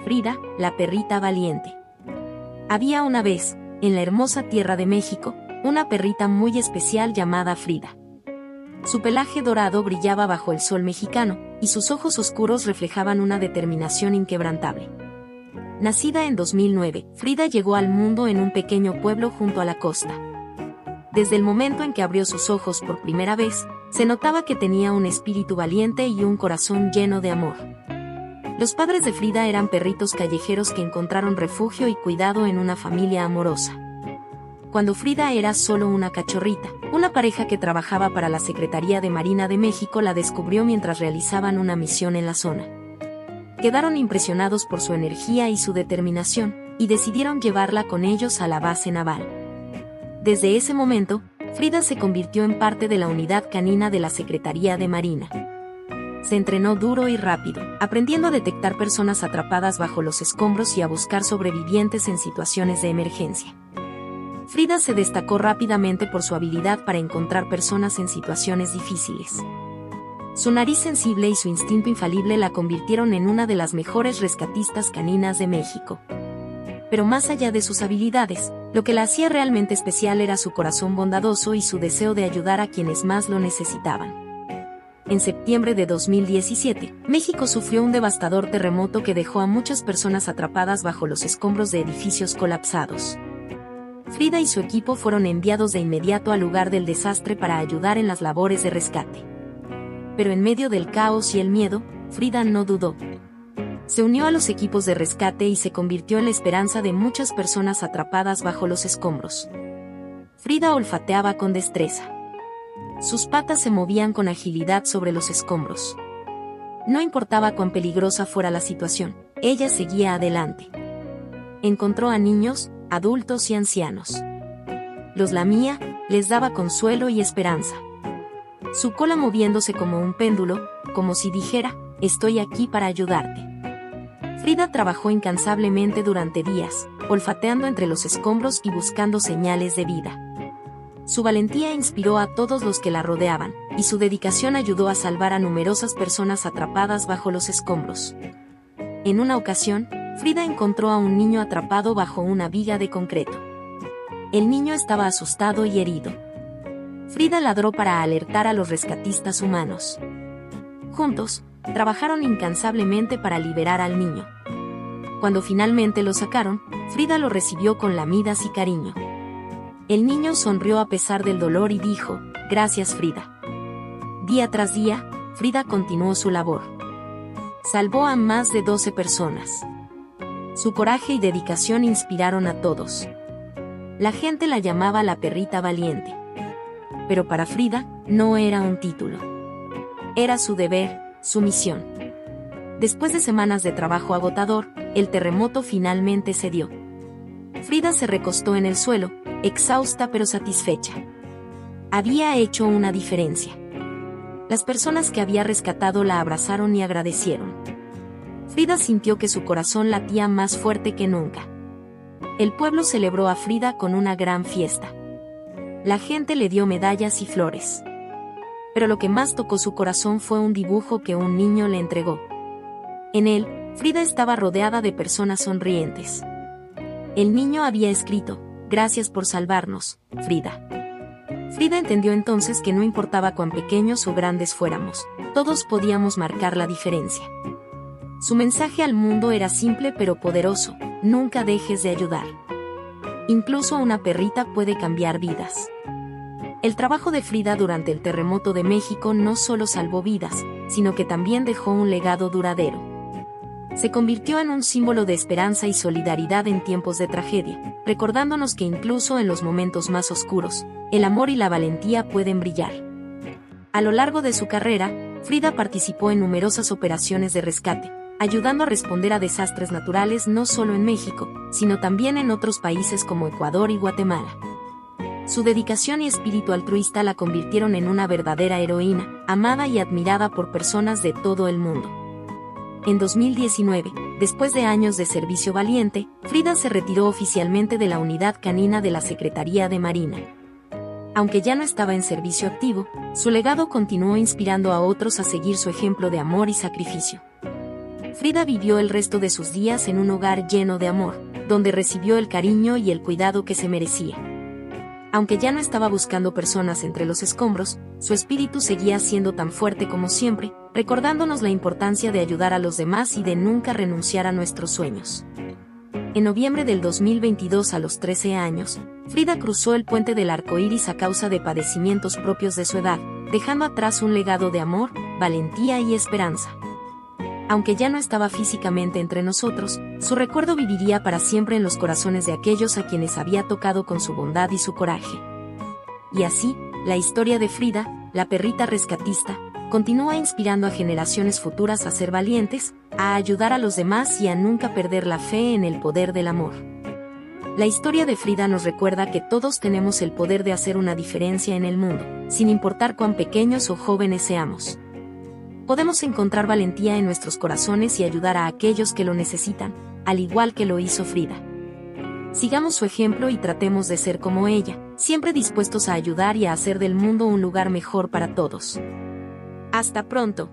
Frida, la perrita valiente. Había una vez, en la hermosa tierra de México, una perrita muy especial llamada Frida. Su pelaje dorado brillaba bajo el sol mexicano, y sus ojos oscuros reflejaban una determinación inquebrantable. Nacida en 2009, Frida llegó al mundo en un pequeño pueblo junto a la costa. Desde el momento en que abrió sus ojos por primera vez, se notaba que tenía un espíritu valiente y un corazón lleno de amor. Los padres de Frida eran perritos callejeros que encontraron refugio y cuidado en una familia amorosa. Cuando Frida era solo una cachorrita, una pareja que trabajaba para la Secretaría de Marina de México la descubrió mientras realizaban una misión en la zona. Quedaron impresionados por su energía y su determinación, y decidieron llevarla con ellos a la base naval. Desde ese momento, Frida se convirtió en parte de la unidad canina de la Secretaría de Marina. Se entrenó duro y rápido, aprendiendo a detectar personas atrapadas bajo los escombros y a buscar sobrevivientes en situaciones de emergencia. Frida se destacó rápidamente por su habilidad para encontrar personas en situaciones difíciles. Su nariz sensible y su instinto infalible la convirtieron en una de las mejores rescatistas caninas de México. Pero más allá de sus habilidades, lo que la hacía realmente especial era su corazón bondadoso y su deseo de ayudar a quienes más lo necesitaban. En septiembre de 2017, México sufrió un devastador terremoto que dejó a muchas personas atrapadas bajo los escombros de edificios colapsados. Frida y su equipo fueron enviados de inmediato al lugar del desastre para ayudar en las labores de rescate. Pero en medio del caos y el miedo, Frida no dudó. Se unió a los equipos de rescate y se convirtió en la esperanza de muchas personas atrapadas bajo los escombros. Frida olfateaba con destreza. Sus patas se movían con agilidad sobre los escombros. No importaba cuán peligrosa fuera la situación, ella seguía adelante. Encontró a niños, adultos y ancianos. Los lamía, les daba consuelo y esperanza. Su cola moviéndose como un péndulo, como si dijera, estoy aquí para ayudarte. Frida trabajó incansablemente durante días, olfateando entre los escombros y buscando señales de vida. Su valentía inspiró a todos los que la rodeaban, y su dedicación ayudó a salvar a numerosas personas atrapadas bajo los escombros. En una ocasión, Frida encontró a un niño atrapado bajo una viga de concreto. El niño estaba asustado y herido. Frida ladró para alertar a los rescatistas humanos. Juntos, trabajaron incansablemente para liberar al niño. Cuando finalmente lo sacaron, Frida lo recibió con lamidas y cariño. El niño sonrió a pesar del dolor y dijo, gracias Frida. Día tras día, Frida continuó su labor. Salvó a más de 12 personas. Su coraje y dedicación inspiraron a todos. La gente la llamaba la perrita valiente. Pero para Frida, no era un título. Era su deber, su misión. Después de semanas de trabajo agotador, el terremoto finalmente cedió. Frida se recostó en el suelo, exhausta pero satisfecha. Había hecho una diferencia. Las personas que había rescatado la abrazaron y agradecieron. Frida sintió que su corazón latía más fuerte que nunca. El pueblo celebró a Frida con una gran fiesta. La gente le dio medallas y flores. Pero lo que más tocó su corazón fue un dibujo que un niño le entregó. En él, Frida estaba rodeada de personas sonrientes. El niño había escrito, gracias por salvarnos, Frida. Frida entendió entonces que no importaba cuán pequeños o grandes fuéramos, todos podíamos marcar la diferencia. Su mensaje al mundo era simple pero poderoso, nunca dejes de ayudar. Incluso una perrita puede cambiar vidas. El trabajo de Frida durante el terremoto de México no solo salvó vidas, sino que también dejó un legado duradero. Se convirtió en un símbolo de esperanza y solidaridad en tiempos de tragedia, recordándonos que incluso en los momentos más oscuros, el amor y la valentía pueden brillar. A lo largo de su carrera, Frida participó en numerosas operaciones de rescate, ayudando a responder a desastres naturales no solo en México, sino también en otros países como Ecuador y Guatemala. Su dedicación y espíritu altruista la convirtieron en una verdadera heroína, amada y admirada por personas de todo el mundo. En 2019, después de años de servicio valiente, Frida se retiró oficialmente de la unidad canina de la Secretaría de Marina. Aunque ya no estaba en servicio activo, su legado continuó inspirando a otros a seguir su ejemplo de amor y sacrificio. Frida vivió el resto de sus días en un hogar lleno de amor, donde recibió el cariño y el cuidado que se merecía. Aunque ya no estaba buscando personas entre los escombros, su espíritu seguía siendo tan fuerte como siempre, recordándonos la importancia de ayudar a los demás y de nunca renunciar a nuestros sueños. En noviembre del 2022, a los 13 años, Frida cruzó el puente del arco iris a causa de padecimientos propios de su edad, dejando atrás un legado de amor, valentía y esperanza. Aunque ya no estaba físicamente entre nosotros, su recuerdo viviría para siempre en los corazones de aquellos a quienes había tocado con su bondad y su coraje. Y así, la historia de Frida, la perrita rescatista, continúa inspirando a generaciones futuras a ser valientes, a ayudar a los demás y a nunca perder la fe en el poder del amor. La historia de Frida nos recuerda que todos tenemos el poder de hacer una diferencia en el mundo, sin importar cuán pequeños o jóvenes seamos. Podemos encontrar valentía en nuestros corazones y ayudar a aquellos que lo necesitan, al igual que lo hizo Frida. Sigamos su ejemplo y tratemos de ser como ella, siempre dispuestos a ayudar y a hacer del mundo un lugar mejor para todos. Hasta pronto.